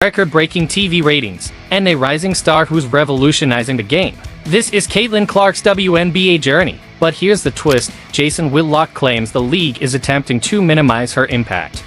record-breaking TV ratings, and a rising star who's revolutionizing the game. This is Caitlin Clark's WNBA journey. But here's the twist: Jason Whitlock claims the league is attempting to minimize her impact.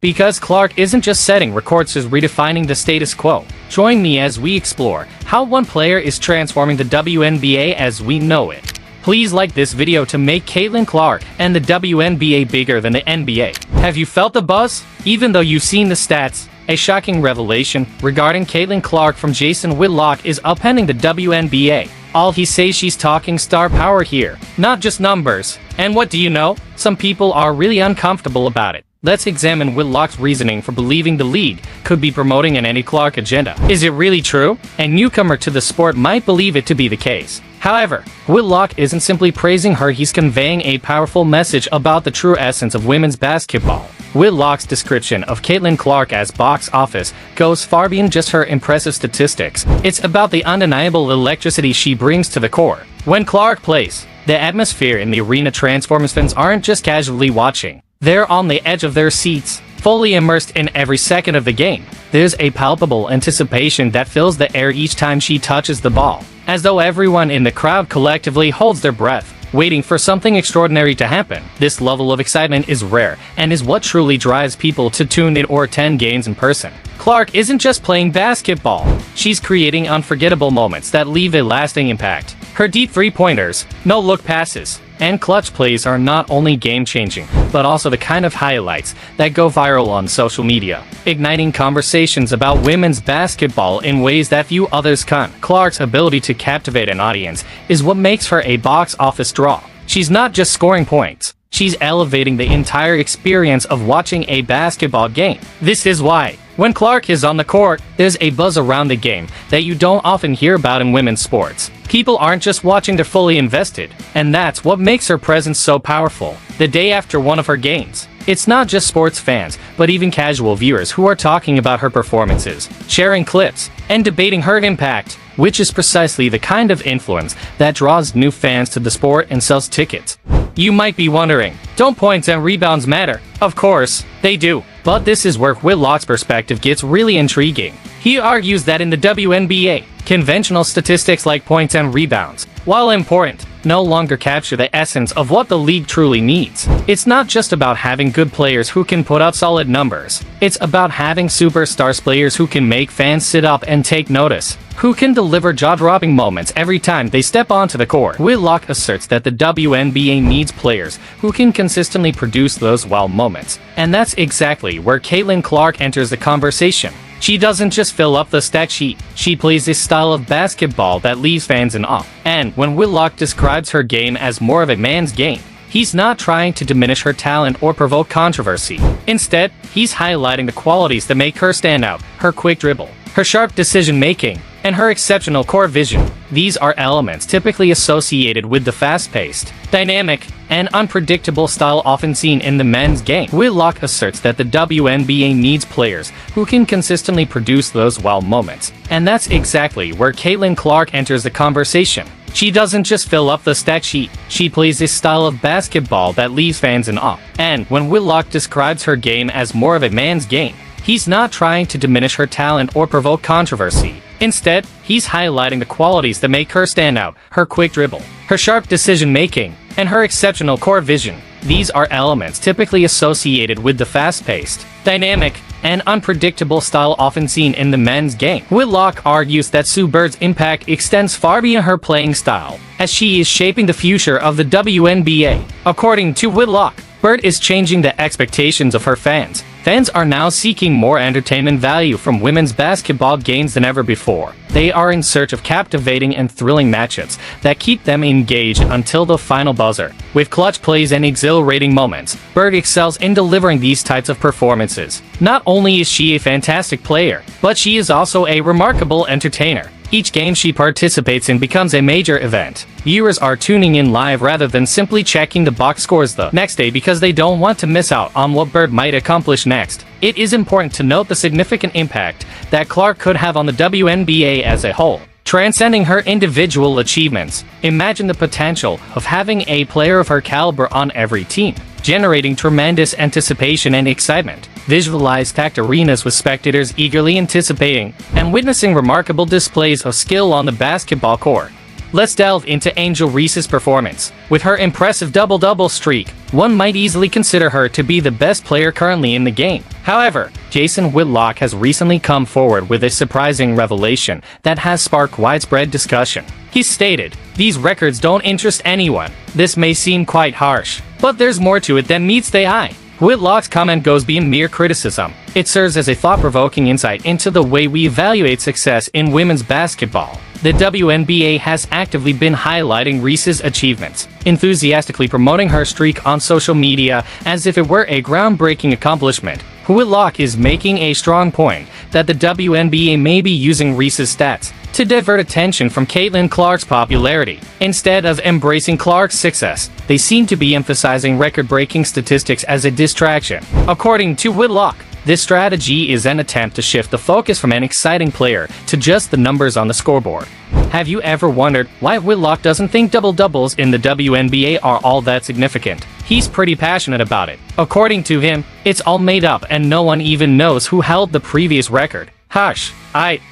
Because Clark isn't just setting records, she's redefining the status quo. Join me as we explore how one player is transforming the WNBA as we know it. Please like this video to make Caitlin Clark and the WNBA bigger than the NBA. Have you felt the buzz? Even though you've seen the stats, a shocking revelation regarding Caitlin Clark from Jason Whitlock is upending the WNBA. All he says, she's talking star power here, not just numbers. And what do you know? Some people are really uncomfortable about it. Let's examine Whitlock's reasoning for believing the league could be promoting an anti-Clark agenda. Is it really true? A newcomer to the sport might believe it to be the case. However, Whitlock isn't simply praising her, he's conveying a powerful message about the true essence of women's basketball. Whitlock's description of Caitlin Clark as box office goes far beyond just her impressive statistics. It's about the undeniable electricity she brings to the court. When Clark plays, the atmosphere in the arena transforms. Fans aren't just casually watching. They're on the edge of their seats, fully immersed in every second of the game. There's a palpable anticipation that fills the air each time she touches the ball, as though everyone in the crowd collectively holds their breath, waiting for something extraordinary to happen. This level of excitement is rare and is what truly drives people to tune in or attend games in person. Clark isn't just playing basketball, she's creating unforgettable moments that leave a lasting impact. Her deep three-pointers, no-look passes, and clutch plays are not only game-changing, but also the kind of highlights that go viral on social media, igniting conversations about women's basketball in ways that few others can. Clark's ability to captivate an audience is what makes her a box office draw. She's not just scoring points, she's elevating the entire experience of watching a basketball game. This is why, when Clark is on the court, there's a buzz around the game that you don't often hear about in women's sports. People aren't just watching, they're fully invested, and that's what makes her presence so powerful. The day after one of her games, it's not just sports fans, but even casual viewers who are talking about her performances, sharing clips, and debating her impact, which is precisely the kind of influence that draws new fans to the sport and sells tickets. You might be wondering, don't points and rebounds matter? Of course, they do. But this is where Whitlock's perspective gets really intriguing. He argues that in the WNBA, conventional statistics like points and rebounds, while important, no longer capture the essence of what the league truly needs. It's not just about having good players who can put up solid numbers. It's about having superstars, players who can make fans sit up and take notice, who can deliver jaw-dropping moments every time they step onto the court. Whitlock asserts that the WNBA needs players who can consistently produce those wow moments. And that's exactly where Caitlin Clark enters the conversation. She doesn't just fill up the stat sheet, she plays this style of basketball that leaves fans in awe. And when Whitlock describes her game as more of a man's game, he's not trying to diminish her talent or provoke controversy. Instead, he's highlighting the qualities that make her stand out: her quick dribble, her sharp decision-making, and her exceptional core vision. These are elements typically associated with the fast-paced, dynamic, and unpredictable style often seen in the men's game. Whitlock asserts that the WNBA needs players who can consistently produce those wow moments. And that's exactly where Caitlin Clark enters the conversation. She doesn't just fill up the stat sheet, she plays this style of basketball that leaves fans in awe. And when Whitlock describes her game as more of a man's game, he's not trying to diminish her talent or provoke controversy. Instead, he's highlighting the qualities that make her stand out: her quick dribble, her sharp decision-making, and her exceptional core vision. These are elements typically associated with the fast-paced, dynamic, and unpredictable style often seen in the men's game. Whitlock argues that Sue Bird's impact extends far beyond her playing style, as she is shaping the future of the WNBA. According to Whitlock, Bird is changing the expectations of her fans. Fans are now seeking more entertainment value from women's basketball games than ever before. They are in search of captivating and thrilling matchups that keep them engaged until the final buzzer. With clutch plays and exhilarating moments, Bird excels in delivering these types of performances. Not only is she a fantastic player, but she is also a remarkable entertainer. Each game she participates in becomes a major event. Viewers are tuning in live rather than simply checking the box scores the next day because they don't want to miss out on what Bird might accomplish next. It is important to note the significant impact that Clark could have on the WNBA as a whole. Transcending her individual achievements, imagine the potential of having a player of her caliber on every team. generating tremendous anticipation and excitement. Visualize packed arenas with spectators eagerly anticipating and witnessing remarkable displays of skill on the basketball court. Let's delve into Angel Reese's performance. With her impressive double-double streak, one might easily consider her to be the best player currently in the game. However, Jason Whitlock has recently come forward with a surprising revelation that has sparked widespread discussion. He stated, "These records don't interest anyone. This may seem quite harsh, but there's more to it than meets the eye." Whitlock's comment goes beyond mere criticism. It serves as a thought-provoking insight into the way we evaluate success in women's basketball. The WNBA has actively been highlighting Reese's achievements, enthusiastically promoting her streak on social media as if it were a groundbreaking accomplishment. Whitlock is making a strong point that the WNBA may be using Reese's stats to divert attention from Caitlin Clark's popularity. Instead of embracing Clark's success, they seem to be emphasizing record-breaking statistics as a distraction. According to Whitlock, this strategy is an attempt to shift the focus from an exciting player to just the numbers on the scoreboard. Have you ever wondered why Whitlock doesn't think double-doubles in the WNBA are all that significant? He's pretty passionate about it. According to him, it's all made up and no one even knows who held the previous record. Hush.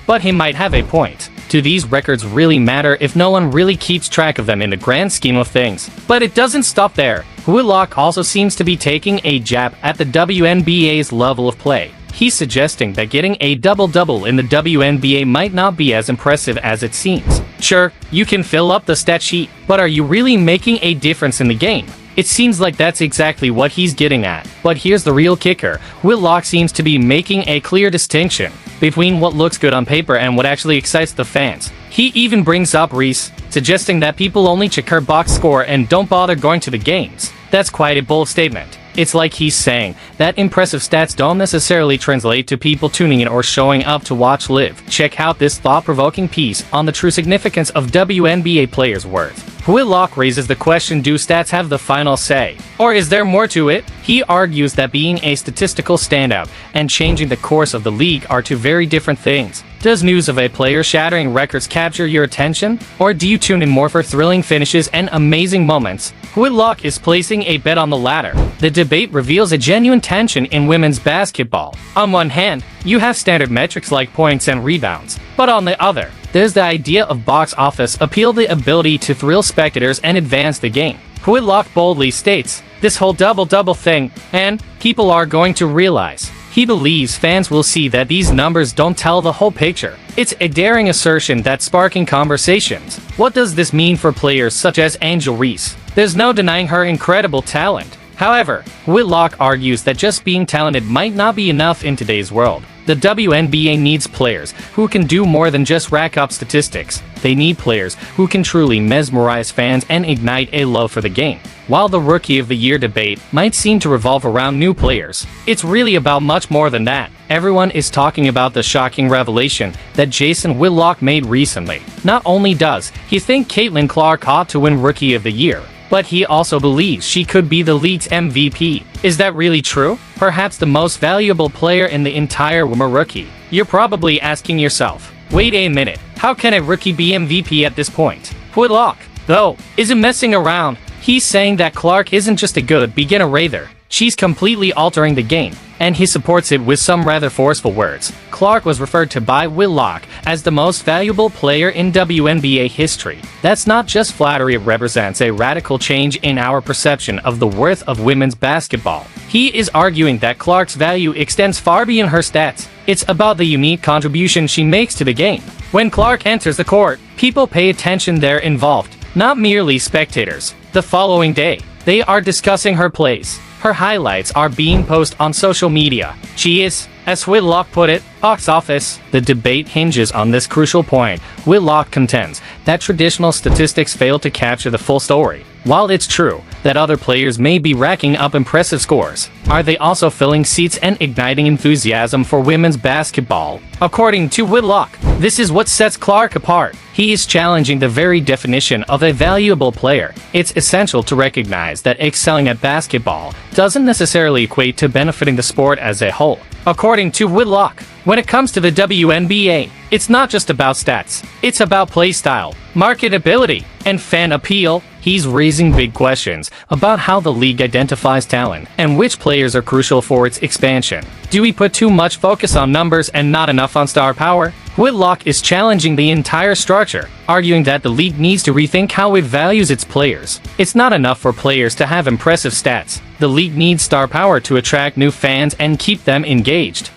But he might have a point. Do these records really matter if no one really keeps track of them in the grand scheme of things? But it doesn't stop there. Whitlock also seems to be taking a jab at the WNBA's level of play. He's suggesting that getting a double-double in the WNBA might not be as impressive as it seems. Sure, you can fill up the stat sheet, but are you really making a difference in the game? It seems like that's exactly what he's getting at. But here's the real kicker. Whitlock seems to be making a clear distinction between what looks good on paper and what actually excites the fans. He even brings up Reese, suggesting that people only check her box score and don't bother going to the games. That's quite a bold statement. It's like he's saying that impressive stats don't necessarily translate to people tuning in or showing up to watch live. Check out this thought-provoking piece on the true significance of WNBA players' worth. Whitlock raises the question, do stats have the final say? Or is there more to it? He argues that being a statistical standout and changing the course of the league are two very different things. Does news of a player shattering records capture your attention? Or do you tune in more for thrilling finishes and amazing moments? Whitlock is placing a bet on the latter. The debate reveals a genuine tension in women's basketball. On one hand, you have standard metrics like points and rebounds. But on the other, there's the idea of box office appeal, the ability to thrill spectators and advance the game. Whitlock boldly states, this whole double-double thing, and people are going to realize. He believes fans will see that these numbers don't tell the whole picture. It's a daring assertion that's sparking conversations. What does this mean for players such as Angel Reese? There's no denying her incredible talent. However, Whitlock argues that just being talented might not be enough in today's world. The WNBA needs players who can do more than just rack up statistics. They need players who can truly mesmerize fans and ignite a love for the game. While the Rookie of the Year debate might seem to revolve around new players, it's really about much more than that. Everyone is talking about the shocking revelation that Jason Whitlock made recently. Not only does he think Caitlin Clark ought to win Rookie of the Year, but he also believes she could be the league's MVP. Is that really true? Perhaps the most valuable player in the entire women's rookie. You're probably asking yourself, wait a minute, how can a rookie be MVP at this point? Whitlock, though, isn't messing around. He's saying that Clark isn't just a good beginner rather. She's completely altering the game, and he supports it with some rather forceful words. Clark was referred to by Whitlock as the most valuable player in WNBA history. That's not just flattery, it represents a radical change in our perception of the worth of women's basketball. He is arguing that Clark's value extends far beyond her stats. It's about the unique contribution she makes to the game. When Clark enters the court, people pay attention, they're involved, not merely spectators. The following day, they are discussing her plays. Her highlights are being posted on social media. She is, as Whitlock put it, box office. The debate hinges on this crucial point. Whitlock contends that traditional statistics fail to capture the full story. While it's true that other players may be racking up impressive scores, are they also filling seats and igniting enthusiasm for women's basketball? According to Whitlock, this is what sets Clark apart. He is challenging the very definition of a valuable player. It's essential to recognize that excelling at basketball doesn't necessarily equate to benefiting the sport as a whole. According to Whitlock, when it comes to the WNBA, it's not just about stats. It's about play style, marketability, and fan appeal. He's raising big questions about how the league identifies talent and which players are crucial for its expansion. Do we put too much focus on numbers and not enough on star power? Whitlock is challenging the entire structure, arguing that the league needs to rethink how it values its players. It's not enough for players to have impressive stats. The league needs star power to attract new fans and keep them engaged.